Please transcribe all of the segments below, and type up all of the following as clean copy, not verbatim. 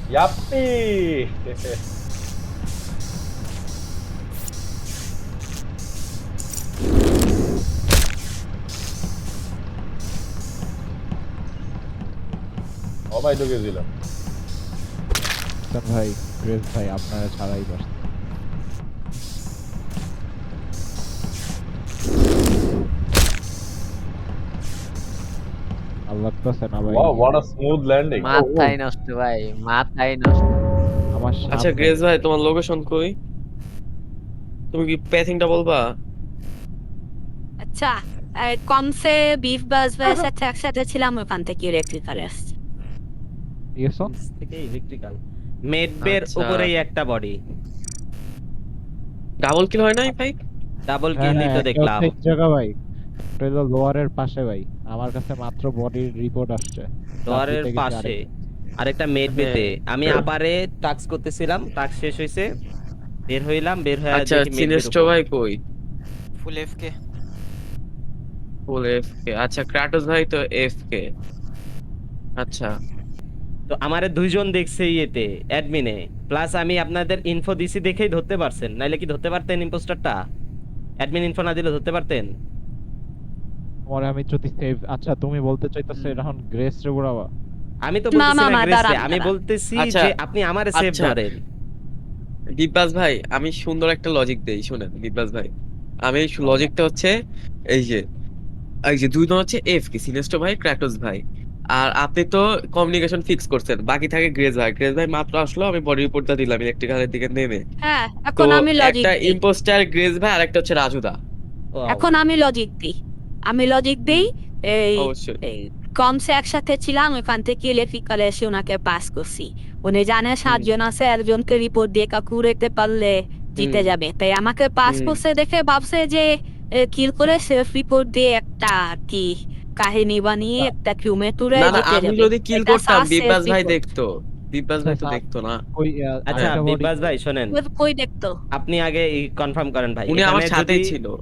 ইয়াপ্পি। সবাই ঢুকে দিল। ভাই গ্রেস ভাই আপনারা ছাড়াই বাস আল্লাহ লাগতেছে না ভাই। Wow, what a smooth landing. মাথায় নষ্ট ভাই, মাথায় নষ্ট। আমার আচ্ছা সামনে গ্রেস ভাই, তোমার লোকেশন কই? তুমি কি প্যাথিংটা বলবা? আচ্ছা, কমসে বিফ বাজওয়ের সাথে একসাথে ছিলাম, ওখান থেকে ইলেকট্রিক্যাল আসছে। ঠিক আছে থেকে ইলেকট্রিক্যাল মেডবের আচ্ছা। উপরেই একটা বডি। ডাবল কিল হয় নাই ভাই? ডাবল হ্যাঁ, কিলই তো একটা দেখলাম। হচ্ছে এক জায়গা ভাই, ওটা হলো লোয়ারের পাশে ভাই। আমার কাছে মাত্র বডির রিপোর্ট আসছে দোয়ারের চারদিকে পাশে আরেক- আরেকটা মেডবেতে। আমি আবারে টাস্ক করতেছিলাম, টাস্ক শেষ হইছে, বের হইলাম, বের হয়ে আচ্ছা দেখি মেডবের সিনেস্টো ভাই কই? ফুল এফকে। ফুল এফকে। আচ্ছা ক্রাটোস ভাই তো এফকে। আচ্ছা তো আমারে দুইজন দেখছে ইয়েতে অ্যাডমিনে, প্লাস আমি আপনাদের ইনফো দিছি দেখেই ধরতে পারছেন, নাইলে কি ধরতে পারতেন ইম্পোস্টারটা? অ্যাডমিন ইনফো না দিলে ধরতে পারতেন? পরে আমি যদি সেভ, আচ্ছা তুমি বলতে চাইতেছো এখন গ্রেস রে উড়াবা? আমি তো না, বলতেছি না, না না, গ্রেসে, দাঁড়ান, আমি দাঁড়ান। বলতেছি আচ্ছা, যে আপনি আমারে সেভ আচ্ছা। ধরেন। দিব্যাস ভাই, আমি সুন্দর একটা লজিক দেই, শুনেন দিব্যাস ভাই। আমি লজিকটা হচ্ছে এই যে, এই যে দুইজন হচ্ছে এফ কে, সিনেস্টো ভাই, ক্র্যাটোস ভাই। আর আপনি তো কমিউনিকেশন ফিক্স করছেন, বাকি থাকে গ্রেস ভাই। গ্রেস ভাই মাত্র আসলো, আমি বডি রিপোর্টটা দিলাম ইলেকট্রিক্যালের দিকে নেমে। হ্যাঁ, তো এখন আমি লজিক একটা দিই। ইম্পোস্টার গ্রেস ভাই, আর একটা হচ্ছে রাজুদা। Wow. এখন আমি লজিক দিই। আমি লজিক দিই। এই অবশ্যই। এই কমসে একসাথে ছিলাম, ওখান থেকে ইলেকট্রিক্যাল এসে ওনাকে পাস করছি। উনি জানে 7 জন আছে, একজনকে রিপোর্ট দিয়ে কাকু রেখতে পারলে জিতে হুম। যাবে, তাই আমাকে পাস হুম। করছে দেখে ভাবছে যে কিল করে সেলফ রিপোর্ট দিয়ে একটা কি কাহিনী বানিয়ে একটা কিউমে তুলে না না, জিতে আমি যাবে। যদি কিল এটা করতাম সাস দিব্যাস self ভাই report। দেখতো। দিব্যাস ভাই তো দেখতো না। ওই আচ্ছা আরেকটা body- বিবাস ভাই শোনেন, কই দেখতো? আপনি আগে কনফার্ম করেন ভাই। উনি আমার এখানে সাথেই যদি ছিল।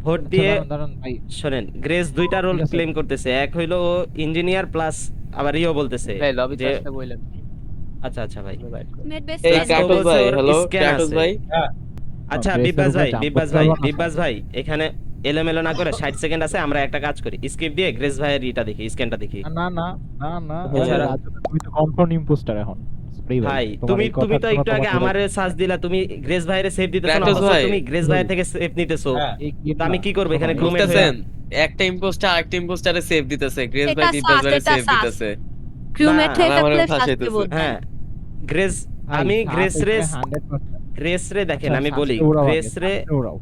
ভোট আচ্ছা, দিয়ে দাঁড়ান, দাঁড়ান ভাই। শোনেন, গ্রেস দুইটা রোল ঠিক আছে। ক্লেম করতেছে, এক হইলো ইঞ্জিনিয়ার প্লাস আবার ইও বলতেছে ভাই লবিতে যে আসতে বললেন। আচ্ছা আচ্ছা ভাই, মেড বেস এই Plus কেন? ও ক্র্যাটোস বলছে ভাই, ওর হ্যালো scan ক্র্যাটোস আছে। ভাই। আচ্ছা গ্রেসের বিবাস উপরে ভাই, jump বিবাস করতে ভাই, পারবো না বিবাস ভাই, এখানে এলোমেলো না করে 60 সেকেন্ড আছে, আমরা একটা কাজ করি, স্কিপ দিয়ে গ্রেস ভাইয়ের ইটা দেখি, স্ক্যানটা দেখি। না না না না, এছাড়া- রাজু, তুমি তো কনফার্ম ইম্পোস্টার এখন। Sorry ভাই তোমার তুমি এই তুমি কথার তো জন্য একটু আগে তোমাকে আমারে সার্চ দিলা, তুমি গ্রেস ভাইয়ের সেভ দিতেছো না, ক্র্যাটোস অথচ ভাই। তুমি গ্রেস ভাইয়ের থেকে সেভ নিতেছো। হ্যাঁ, এই তো আমি কি করবো এখানে শোনো, crewmate বুঝতেছেন? একটা ইম্পোস্টার আরেকটা ইম্পোস্টারে সেভ দিতেছে, গ্রেস ভাই এটা দিব্যাস সাস, ভাইরে এটা সেভ সাস। দিতেছে। ক্রিউমেট না, থেকে আমার থাকলে ফাঁসাইতেছে। শাস্তি বলতেন। হ্যাঁ গ্রেস, ভাই, আমি সাত গ্রেস রে, এখানে 100%। গ্রেস রে দেখেন, আচ্ছা, আমি বলি সাতটা উড়াও আগে, গ্রেস রে, সাতটা উড়াও।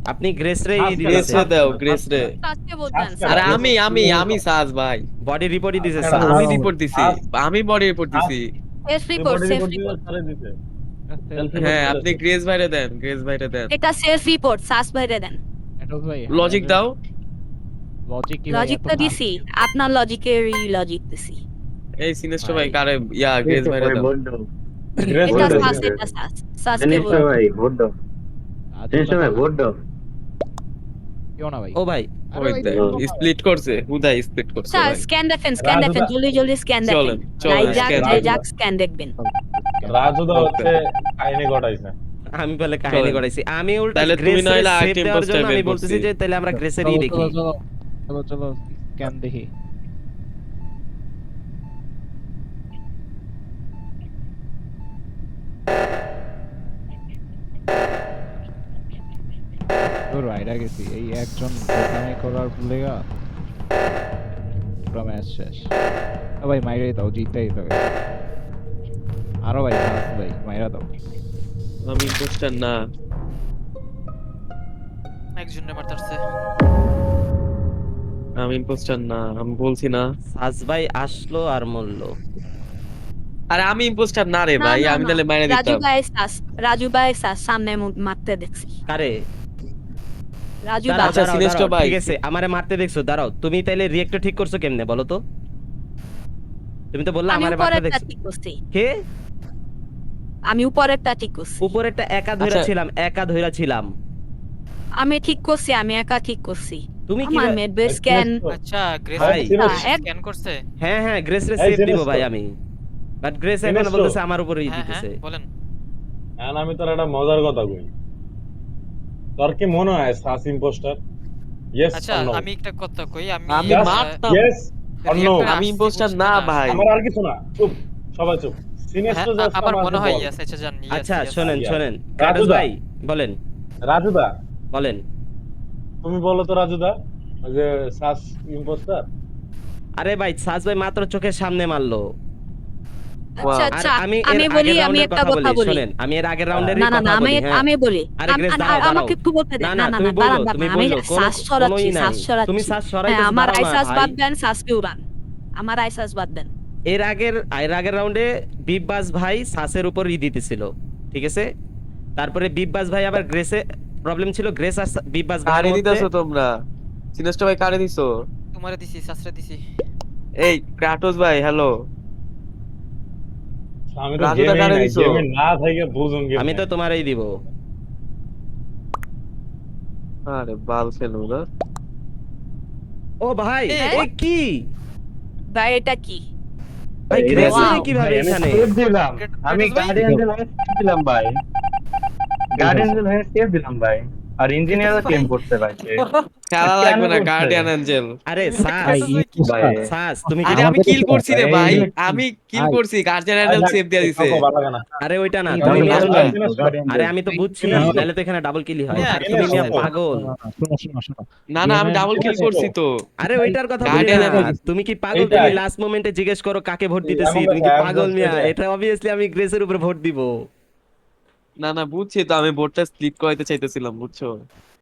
আপনি গ্রেস রে সাতটা গ্রেস দিতেছে, রে দাও, গ্রেস রে। শাস্তি বলতেন। আচ্ছা, আরে গ্রেস- আমি সাজ ভাই। বডি রিপোর্টই দিছে আচ্ছা, স্যার। আমি দাও। রিপোর্ট দিছি, আমি বডি রিপোর্ট দিছি। সেলফ তুই রিপোর্ট, body সেলফ report দিলে রিপোর্ট। তারে দিতে। Selfie হ্যাঁ report আপনি দিতেছে। গ্রেস ভাইরে দেন, গ্রেস ভাইরে দেন। এটা সেলফ রিপোর্ট, সাস বাইরে দেন। এটস ভাই, লজিক দাও। লজিক কি ভাই? লজিক এত তো fast? দিছি, আপনার লজিকেরই লজিক দিছি। এই সিনেস্টো ভাই। ভাই কারে গ্রেস ভাইরে দাও। গ্রেস এটা ভাই সাস, দিতে। এটা সাস। সাসকে বল। কেউ না ভাই। ও ভাই, আরে ওই ভাই, দেখ, কেউ না। স্প্লিট করছে, হুদাই স্প্লিট করছে স্যার ভাই। স্ক্যান দেখেন, স্ক্যান দেখেন, রাজুদা- জলদি জলদি স্ক্যান দেখেন। চলেন, চলেন, নাই যাক, scan যাই দেখেন। যাক, স্ক্যান দেখবেন। রাজুদা Okay. হচ্ছে কাহিনী ঘটাইছে। আমি বলে কাহিনী চলেন। করাইছি, আমি উল্টা তাহলে তুমি গ্রেস রে নইলে সেভ আরেকটা দেওয়ার জন্য imposter আমি বের বলতেছি করছি। যে তাহলে আমরা গ্রেসেরই চলো, দেখি। চলো, চলো, চলো, স্ক্যান দেখি। তোর রাইডা গেছি, এই একজন দোকানে করার লেগা পুরো ম্যাচ শেষ। ও ভাই মাইরে দাও, জিততেই হবে। আরো ভাই, পাঁচ ভাই মাইরা দাও। আমি ইম্পোস্টার না। একজনের মারতারছে। আমি ইম্পোস্টার না, আমি বলছি না। সাজ ভাই আসলো আর মরল। আরে আমি ইম্পোস্টার না রে না, ভাই, না, আমি না। তাহলে মাইরা রাজু দিতাম। ভাই সাস, রাজু ভাই সাস সামনে মারতে দেখছি। কারে? রাজু দাঁড়াও, ভাই আচ্ছা, দাঁড়াও, সিনেস্টো দাঁড়াও, ভাই। ঠিক আছে, আমারে মারতে দেখছো, দাঁড়াও, তুমি তাইলে রিয়েক্টর ঠিক করছো কেমনে বলো তো? তুমি তো বললা আমি আমারে মারতে উপরেরটা দেখছো। ঠিক করছি, কে? আমি উপরেরটা ঠিক করছি। উপরেরটা একা ধইরা আচ্ছা। ছিলাম, একা ধইরা ছিলাম। আমি ঠিক করছি, আমি একা ঠিক করছি। তুমি কি আমার মেড বেস স্ক্যান আচ্ছা গ্রেস ভাই। স্ক্যান করছে। হ্যাঁ হ্যাঁ গ্রেস রে এই সেভ দিব জিনিস ভাই তো। আমি, বাট গ্রেস এখন জিনিস তো। বলতেছে আমার উপরেই হ্যাঁ হ্যাঁ দিতেছে। বলেন। এখন আমি তোর একটা মজার কথা কই, তোর কি মনে হয় সাস ইম্পোস্টার? ইয়েস আচ্ছা অর নো? আমি একটা কথা কই, আমি আমি মারতাম। Yes or no? reactor আমি আসছি ইম্পোস্টার বুঝতে না ভাই। আমার আর কিছু না, চুপ, সবাই চুপ। হ্যাঁ, সিনেস্টো জাস্ট আমার আমাকে মনে হয় বল। ইয়েস। আচ্ছা জান ইয়েস। আচ্ছা শোনেন Yes. শোনেন ক্রাটোস রাজুদা। ভাই বলেন রাজুদা, বলেন। তুমি বলো তো রাজুদা, ওই যে সাস ইম্পোস্টার? আরে ভাই সাজ ভাই মাত্র চোখের সামনে মারলো। আচ্ছা আর আচ্ছা আমি আমি এর বলি, আগের আমি রাউন্ডের একটা কথা কথা বলি, বলি। শোনেন আমি এর আগের রাউন্ডেরই না না কথা না আমি বলি। হ্যাঁ আমি বলি আরে গ্রেস দাঁড়াও আমাকে দাঁড়াও। একটু বলতে না দেন। না না না তুমি না বললো দাঁড়ান তুমি আমি বললো শ্বাস কোনোই ছড়াচ্ছি, নাই। শ্বাস ছড়াচ্ছি। তুমি শ্বাস হ্যাঁ, ছড়াইতে আমার দাঁড়াও না আইসাস ভাই। বাদ দেন, শ্বাসকে উড়ান। আমার আইসাস বাদ দেন। এর আগের রাউন্ডে বিপবাস ভাই সাসের উপর দিতেছিল, ঠিক আছে? তারপরে বিপবাস ভাই আবার গ্রেসে প্রবলেম ছিল, গ্রেস আর বিপবাস ভাইয়ের কারে মধ্যে। দিতেছো তোমরা? সিনেস্টো ভাই কারে দিছো? তোমারে দিছি, শাস্ত্রে দিছি। এই ক্রাটোস ভাই হ্যালো। আমি তো রাজুদা গেমেই কারে নাই, দিছো? গেমে না থেকে বুঝুন গেম। আমি তো তোমারই দিব। আরে বাল ফেলো না। ও ভাই এ, এ কি ভাই এটা কি? ভাই গ্রেস Wow. কিভাবে এখানে? দিলাম আমি ক্রেটোস ভাই? গার্ডিয়ান হয়ে সেভ দিলাম ভাই, গার্ডিয়ান হয়ে সেভ দিলাম ভাই, আর ইঞ্জিনিয়ারও ক্লেম করতে পারছে। খেলা কেন লাগবে না করছে? Guardian Angel. আরে সাস ক্রেটোস ভাই কি? ভাই সাস তুমি কি আরে আমি কিল করছি রে ভাই, আমি কিল ভাই। করছি, গার্ডিয়ান অ্যাঞ্জেল সেভ দিয়ে দিছে। ভালো লাগে না। আরে ওইটা না তুমি তুমি মিয়া গার্ডিয়ান শুনো। হলে গার্ডিয়ান আরে আমি তো বুঝছি শোনো। নাহলে তো এখানে ডাবল কিলই হয়। হ্যাঁ, আর তুমি মিয়া শোনো। পাগল। শোনো না না আমি ডাবল কিল করছি তো। আরে ওইটার কথা বলি Guardian না। এর- তুমি কি পাগল? এইটাই। তুমি লাস্ট মোমেন্টে জিজ্ঞেস করো কাকে ভোট দিতেছি, এমন তুমি কি কথা, পাগল একদম মিয়া? সেটাই। এটা অবভিয়াসলি আমি গ্রেসের উপরে ভোট দিব। না না বুঝছি তো, আমি বোর্ডটা স্প্লিট করাইতে চাইতেছিলাম বুঝছো।